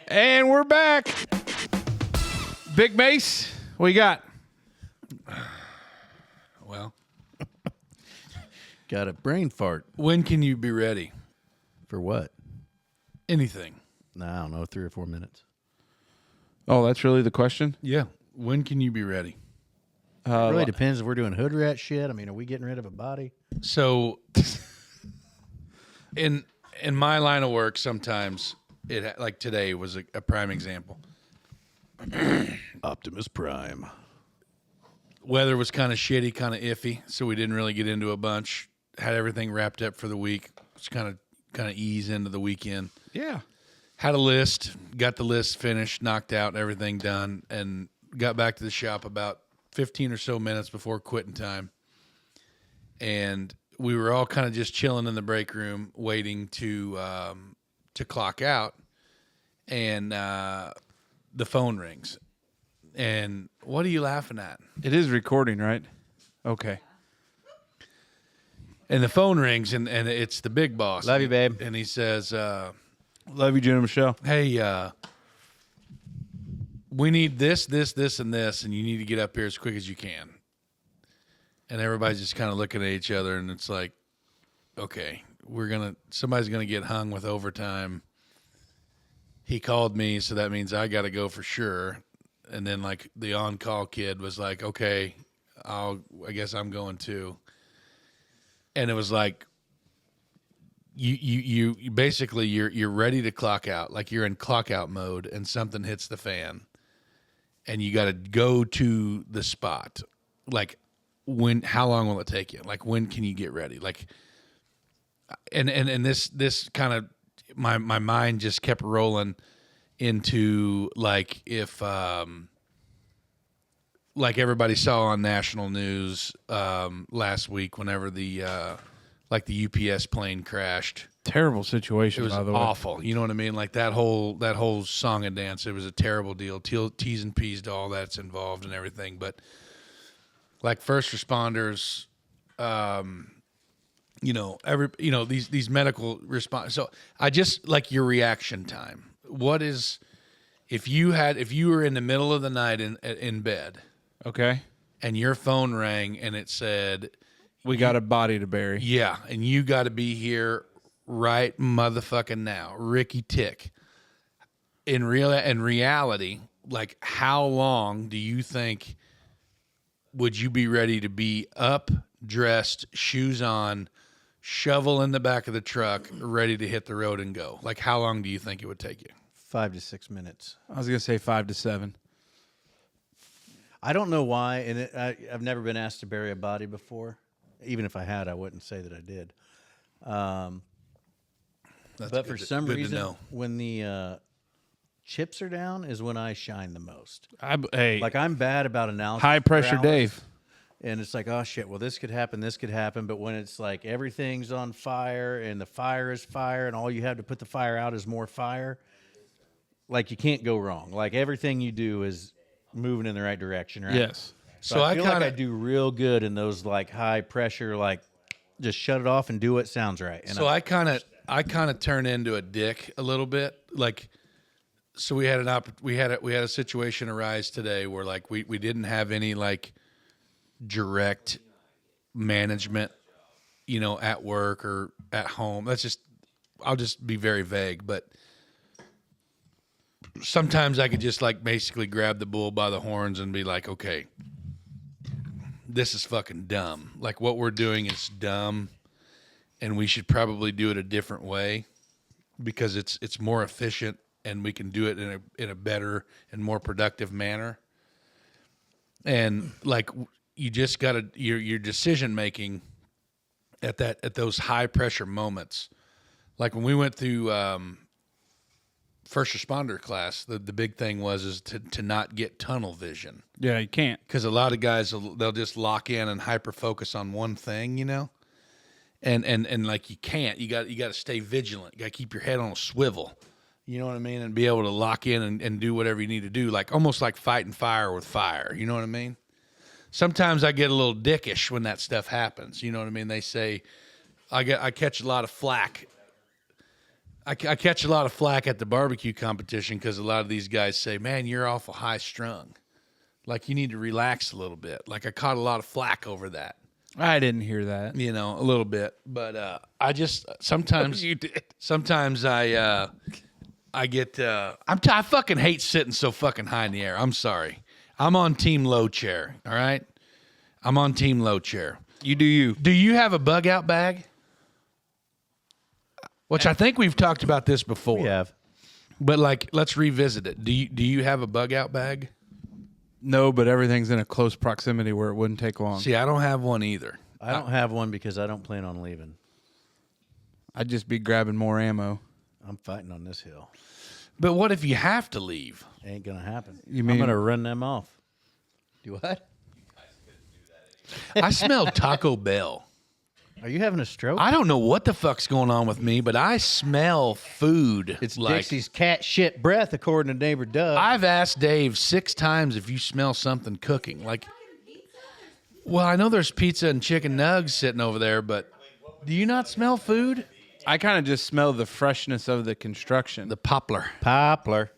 And we're back. Big Mace, what you got? Well, got a brain fart. when can you be ready? For what? Anything. I don't know, 3 or 4 minutes. Oh, that's really the question? Yeah. When can you be ready? It really depends if we're doing hood rat shit. I mean, are we getting rid of a body? So, in my line of work, sometimes like today was a prime example. Optimus Prime. Weather was kind of shitty, kind of iffy, so we didn't really get into a bunch. Had everything wrapped up for the week. Just kind of ease into the weekend. Yeah. Had a list, got the list finished, knocked out, everything done, and got back to the shop about 15 or so minutes before quitting time. And we were all kind of just chilling in the break room, waiting to clock out. And the phone rings. And what are you laughing at? It is recording, right? Okay. And the phone rings, and it's the big boss. Love you, babe. And he says, Love you, Jenna Michelle. hey, we need this, and this, and you need to get up here as quick as you can. And everybody's just kind of looking at each other, and it's like, okay, somebody's gonna get hung with overtime. He called me, so that means I got to go for sure. And then like the on-call kid was like, okay, I guess I'm going too. And it was like, you basically you're ready to clock out, like you're in clock out mode, and something hits the fan, and you got to go to the spot. Like, how long will it take you? Like, when can you get ready? Like, and this kind of my mind just kept rolling into like if like everybody saw on national news last week whenever the like the UPS plane crashed. Terrible It situation, was by the way. awful. You know what I mean? Like that whole song and dance. It was a terrible deal. T's and P's to all that's involved and everything. But like first responders, these medical response. So I just like your reaction time. What is if you were in the middle of the night in bed, Okay. and your phone rang and it said, We got a body to bury. yeah, and you got to be here right motherfucking now, Ricky Tick. In reality, like how long do you think would you be ready to be up, dressed, shoes on, shovel in the back of the truck, ready to hit the road and go? Like how long do you think it would take you? 5 to 6 minutes. I was going to say 5 to 7. I don't know why, and I've never been asked to bury a body before. Even if I had, I wouldn't say that I did. But for some reason, when the chips are down is when I shine the most. Hey, Like I'm bad about analysis. high pressure paralysis, Dave. And it's like, oh shit, well this could happen, this could happen. But when it's like everything's on fire and the fire is fire and all you have to put the fire out is more fire, like you can't go wrong. Like everything you do is moving in the right direction, right? Yes. So I feel like I do real good in those like high pressure, like just shut it off and do what sounds right. And So I kind of turn into a dick a little bit. Like, so we had a situation arise today where like we didn't have any like direct management, at work or at home. I'll just be very vague, but sometimes I could just like basically grab the bull by the horns and be like, okay, this is fucking dumb. Like what we're doing is dumb, and we should probably do it a different way because it's more efficient and we can do it in a better and more productive manner. And like you just got to your decision making at those high pressure moments. Like when we went through first responder class, the big thing was to not get tunnel vision. Yeah, you can't. Because a lot of guys, they'll just lock in and hyper focus on one thing, and like you can't. You got to stay vigilant. You got to keep your head on a swivel. You know what I mean? And be able to lock in and do whatever you need to do, like almost like fighting fire with fire. You know what I mean? Sometimes I get a little dickish when that stuff happens. You know what I mean? They say I catch a lot of flack. I catch a lot of flack at the barbecue competition because a lot of these guys say, man, you're awful high strung. Like, you need to relax a little bit. Like, I caught a lot of flack over that. I didn't hear that. You know, a little bit. But I just, sometimes. You did. Sometimes I get, I fucking hate sitting so fucking high in the air. I'm sorry. I'm on team low chair. All right. I'm on team low chair. You do you. Do you have a bug out bag? Which I think we've talked about this before. We have. But like, let's revisit it. Do you have a bug out bag? No, but everything's in a close proximity where it wouldn't take long. See, I don't have one either. I don't have one because I don't plan on leaving. I'd just be grabbing more ammo. I'm fighting on this hill. But what if you have to leave? Ain't gonna happen. You mean- I'm gonna run them off. Do what? I smell Taco Bell. Are you having a stroke? I don't know what the fuck's going on with me, but I smell food. It's like, Dixie's cat shit breath, according to neighbor Doug. I've asked Dave 6 times if you smell something cooking. Like, well, I know there's pizza and chicken nugs sitting over there, but do you not smell food? I kind of just smell the freshness of the construction. The poplar. Poplar.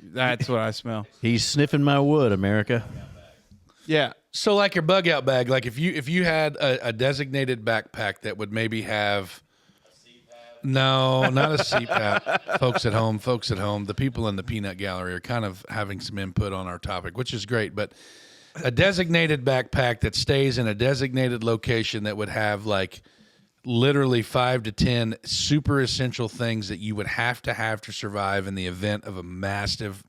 That's what I smell. He's sniffing my wood, America. Yeah. So, like your bug out bag, like if you had a designated backpack that would maybe have. No, not a CPAP. Folks at home, the people in the peanut gallery are kind of having some input on our topic, which is great. But a designated backpack that stays in a designated location that would have like literally 5 to 10 super essential things that you would have to survive in the event of a massive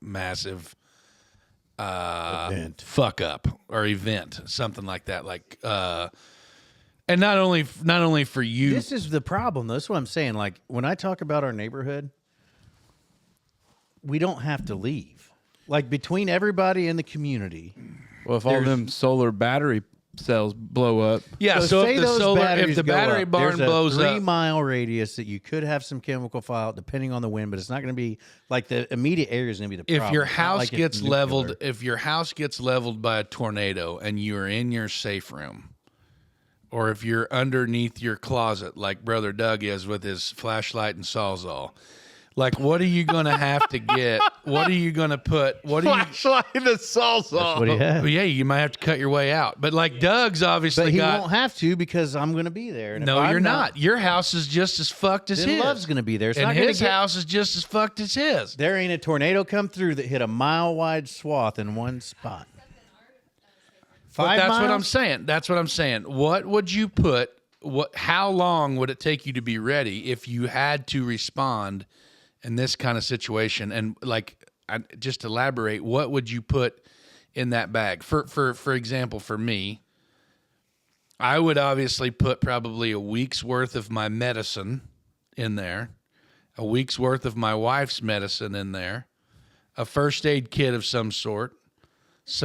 Event. fuck up or event, something like that. Like, and not only for you. This is the problem, though. That's what I'm saying. Like, when I talk about our neighborhood, we don't have to leave. Like, between everybody in the community. Well, if all them solar battery cells blow up. Yeah, so say if the those solar, if batteries the go battery up, barn there's blows a up, 3-mile radius that you could have some chemical fallout depending on the wind, but it's not going to be like the immediate area is going to be the problem. if your It's not house like it's gets nuclear. leveled, if your house gets leveled by a tornado and you are in your safe room, or if you're underneath your closet like Brother Doug is with his flashlight and sawzall, like what are you going to have to get? What are you going to put? What are you? Flashlight and a salsa. That's what he has. Well, yeah, you might have to cut your way out. But like Doug's obviously But he got. won't have to because I'm going to be there. And if No, I'm you're not. Your house is just as fucked as Then his. Love's going to be there. It's and not gonna his get- house is just as fucked as his. There ain't a tornado come through that hit a mile-wide swath in one spot. But 5 that's miles? what I'm saying. That's what I'm saying. What would you put? How long would it take you to be ready if you had to respond in this kind of situation? And like, just elaborate. What would you put in that bag? For example, for me, I would obviously put probably a week's worth of my medicine in there, a week's worth of my wife's medicine in there, a first aid kit of some sort.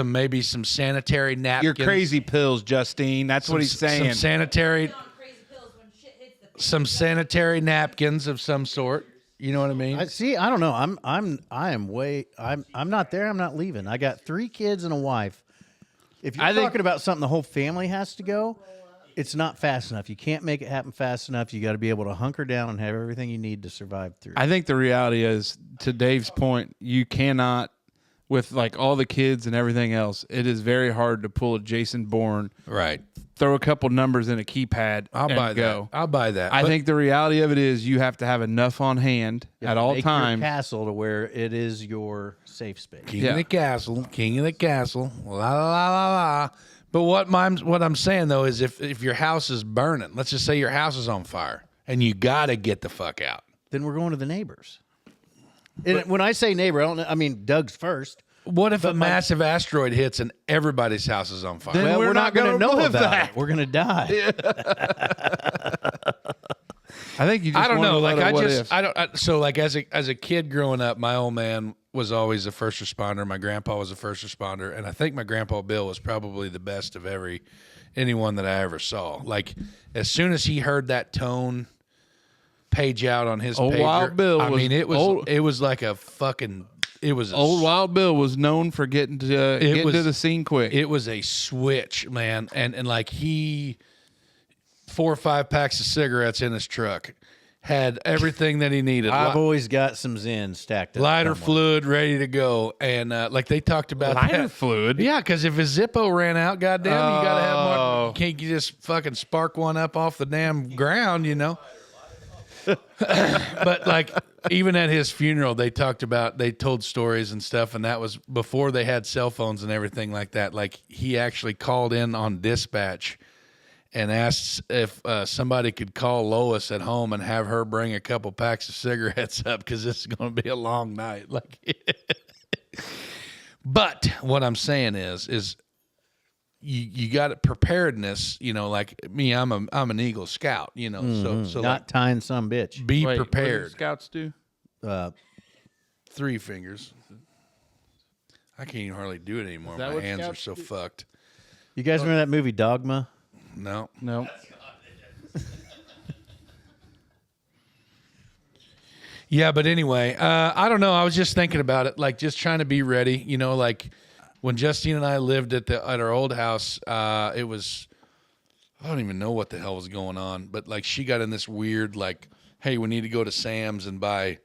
Maybe some sanitary napkins. Your crazy pills, Justine. That's what he's saying. Some sanitary napkins of some sort. You know what I mean? I don't know. I'm not there. I'm not leaving. I got 3 kids and a wife. If you're talking about something the whole family has to go, it's not fast enough. You can't make it happen fast enough. You got to be able to hunker down and have everything you need to survive through. I think the reality is, to Dave's point, you cannot, with like all the kids and everything else, it is very hard to pull a Jason Bourne, Right. throw a couple numbers in a keypad, I'll and buy go. that. I'll buy that. I But think the reality of it is you have to have enough on hand You have at to all make your times. castle to where it is your safe space. King Yeah. of the castle. La la la la la. But what I'm saying though is if your house is burning, let's just say your house is on fire and you got to get the fuck out. Then we're going to the neighbors. And when I say neighbor, I mean Doug's first. What if a massive asteroid hits and everybody's house is on fire? Then Well, we're we're not going to gonna know live about that. it. We're going to die. I think you just I don't want know. a lot Like of what ifs. so like as a kid growing up, my old man was always a first responder. My grandpa was a first responder, and I think my grandpa Bill was probably the best of anyone that I ever saw. Like as soon as he heard that tone page out on his Old pager, Wild Bill I was mean it was old- it was like a fucking it was a Old Wild Bill was known for getting to the scene quick. It was a switch, man, and like he 4 or 5 packs of cigarettes in his truck. had everything that he needed. I've always got some Zen stacked up. Lighter somewhere. fluid ready to go. And like they talked about Lighter that. fluid? Yeah, because if his Zippo ran out, goddamn, you got to have Oh. more. Can't you just fucking spark one up off the damn ground, you know? But like even at his funeral, they told stories and stuff, and that was before they had cell phones and everything like that. Like he actually called in on dispatch and asked if somebody could call Lois at home and have her bring a couple packs of cigarettes up because this is going to be a long night. Like, but what I'm saying is you got preparedness. You know, like me, I'm an Eagle Scout. You know, so Not like, tying some bitch. be Wait, what do prepared. Scouts do? 3 fingers. I can't even hardly do it anymore. that My what hands are Scouts so do? fucked. You guys remember that movie Dogma? No. No. Yeah, but anyway, I don't know. I was just thinking about it, like just trying to be ready. You know, like when Justine and I lived at our old house, it was I don't even know what the hell was going on, but like she got in this weird like, hey, we need to go to Sam's and buy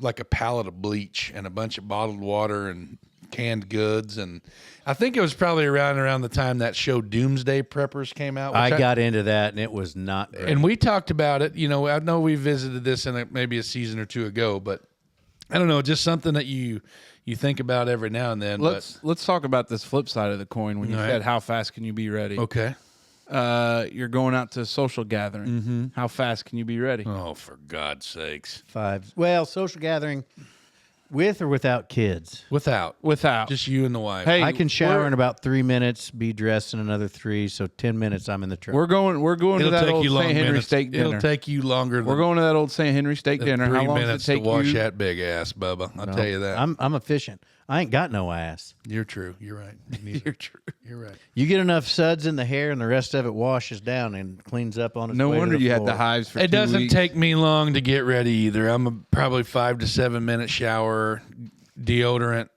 like a pallet of bleach and a bunch of bottled water and canned goods, and I think it was probably around the time that show Doomsday Preppers came out. I got into that, and it was not great. And we talked about it. You know, I know we visited this in maybe a season or two ago, but I don't know, just something that you think about every now and then. Let's talk about this flip side of the coin. When you All right. said how fast can you be ready? Okay. You're going out to a social gathering. Mm-hmm. How fast can you be ready? Oh, for God's sakes! 5. Well, social gathering with or without kids. Without Just just you and the wife. hey, I can shower we're- in about 3 minutes, be dressed in another 3, so 10 minutes I'm in the truck. We're going to it'll that take old you long St. Henry minutes. steak dinner. It'll take you longer. We're going to that old St. Henry steak than dinner. 3 How long does minutes it take to wash you? that big ass, Bubba. I'll tell you that. I'm efficient. I ain't got no ass. You're true. You're right. You're true. You're right. You get enough suds in the hair, and the rest of it washes down and cleans up on its No way to wonder the you had floor. the hives for It 2 doesn't weeks. take me long to get ready either. I'm probably 5 to 7 minute shower, deodorant,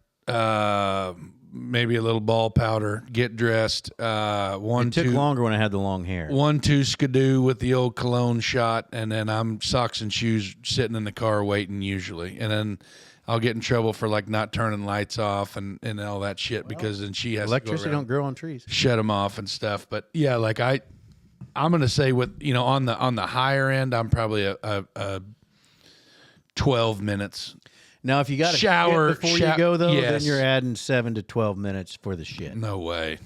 maybe a little ball powder, get dressed. It took longer when I had the long hair. 1-2 skidoo with the old cologne shot, and then I'm socks and shoes sitting in the car waiting usually, and then I'll get in trouble for like not turning lights off and all that shit because then she has Electricity to go don't grow on trees. shut them off and stuff. But yeah, like I'm gonna say with on the higher end, I'm probably a 12 minutes. Now, if you got to Shower, before you go though, then yes. you're adding 7 to 12 minutes for the shit. No way.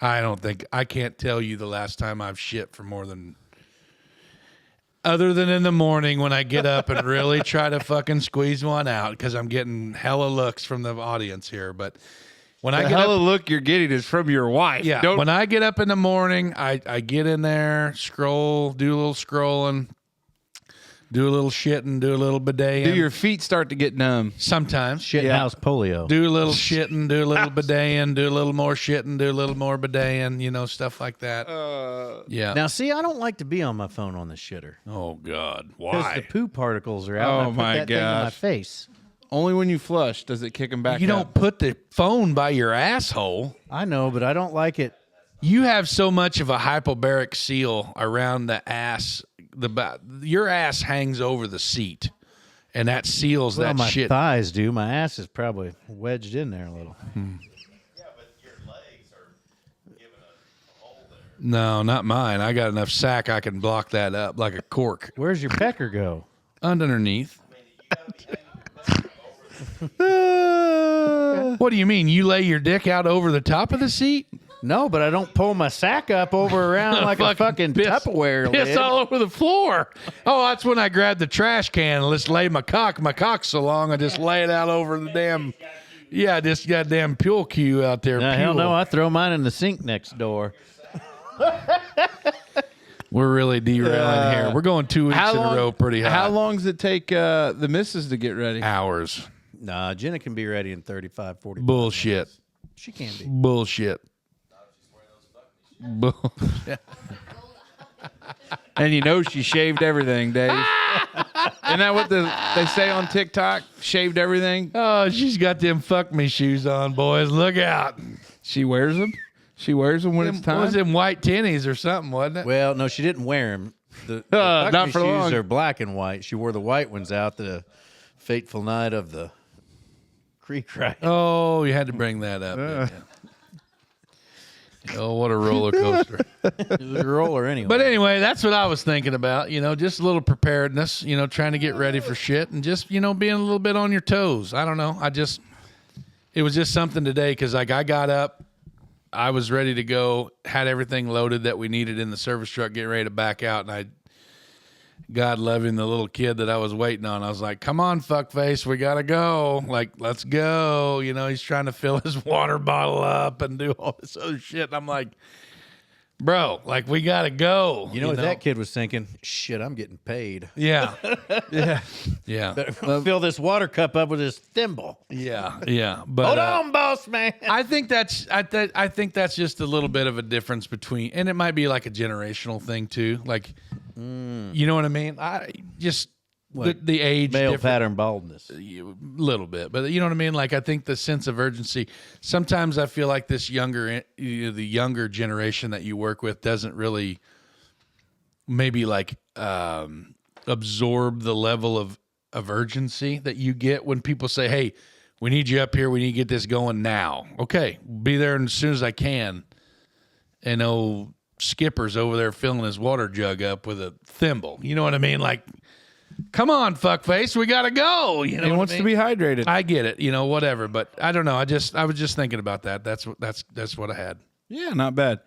I can't tell you the last time I've shit for more than, other than in the morning when I get up and really try to fucking squeeze one out because I'm getting hella looks from the audience here. But when I The get hell up, of look you're getting is from your wife. yeah, Don't, when I get up in the morning, I get in there, scroll, do a little scrolling, do a little shitting, do a little bidet. do your feet start to get numb? sometimes Shit Yeah. house polio. do a little shitting, do a little bidet, do a little more shitting, do a little more bidet, stuff like that. Yeah. Now, see, I don't like to be on my phone on the shitter Oh God, because the why? poo particles are out. Oh, and I put my that thing in my gosh. face. Only when you flush does it kick them back You don't up. put the phone by your asshole. I know, but I don't like it. You have so much of a hypobaric seal around the ass. Your ass hangs over the seat, and that seals Well, that my shit. thighs do. My ass is probably wedged in there a little. No, not mine. I got enough sack I can block that up like a cork. Where's your pecker go? Underneath. What do you mean? You lay your dick out over the top of the seat? No, but I don't pull my sack up over around like a fucking piss- Tupperware Piss lid. all over the floor. Oh, that's when I grab the trash can and let's lay my cock. My cock's so long, I just lay it out over the damn. Yeah, this goddamn Pule Q out there. No, hell Pule. no, I throw mine in the sink next door. We're really derailing here. We're going 2 weeks in a row pretty hot. How long does it take the missus to get ready? Hours. Nah, Jenna can be ready in 35, 40 Bullshit. She can be. Bullshit. Bull- And you know she shaved everything, Dave. Isn't that what they say on TikTok? Shaved everything? Oh, she's got them fuck me shoes on, boys. Look out. She wears them? She wears them when it's time? Was them white tinnies or something, wasn't it? Well, no, she didn't wear them. The Not Buckley for shoes long. are black and white. She wore the white ones out the fateful night of the creek ride. Oh, you had to bring that up. Didn't you? Oh, what a roller coaster. It was a roller anyway. But anyway, that's what I was thinking about. Just a little preparedness, trying to get ready for shit and just, being a little bit on your toes. I don't know. It was just something today because, like, I got up, I was ready to go, had everything loaded that we needed in the service truck, getting ready to back out, and God loving the little kid that I was waiting on. I was like, come on, fuckface, we got to go. Like, let's go. He's trying to fill his water bottle up and do all this other shit. And I'm like, bro, like, we got to go. you know what that kid was thinking? Shit, I'm getting paid. Yeah. Yeah. Yeah. Better fill this water cup up with this thimble. Yeah. Yeah. But, Hold on, boss man. I think that's just a little bit of a difference between, and it might be like a generational thing too. Like, you know what I mean? I just the age Male difference. pattern baldness. A little bit, but you know what I mean. Like, I think the sense of urgency. Sometimes I feel like the younger generation that you work with doesn't really maybe like absorb the level of urgency that you get when people say, "Hey, we need you up here. We need to get this going now." Okay, be there as soon as I can. And old Skipper's over there filling his water jug up with a thimble. You know what I mean? Like, come on, fuckface, we gotta go. You know, He wants to be hydrated. I get it. Whatever. But I don't know. I was just thinking about that. That's what I had. Yeah, not bad.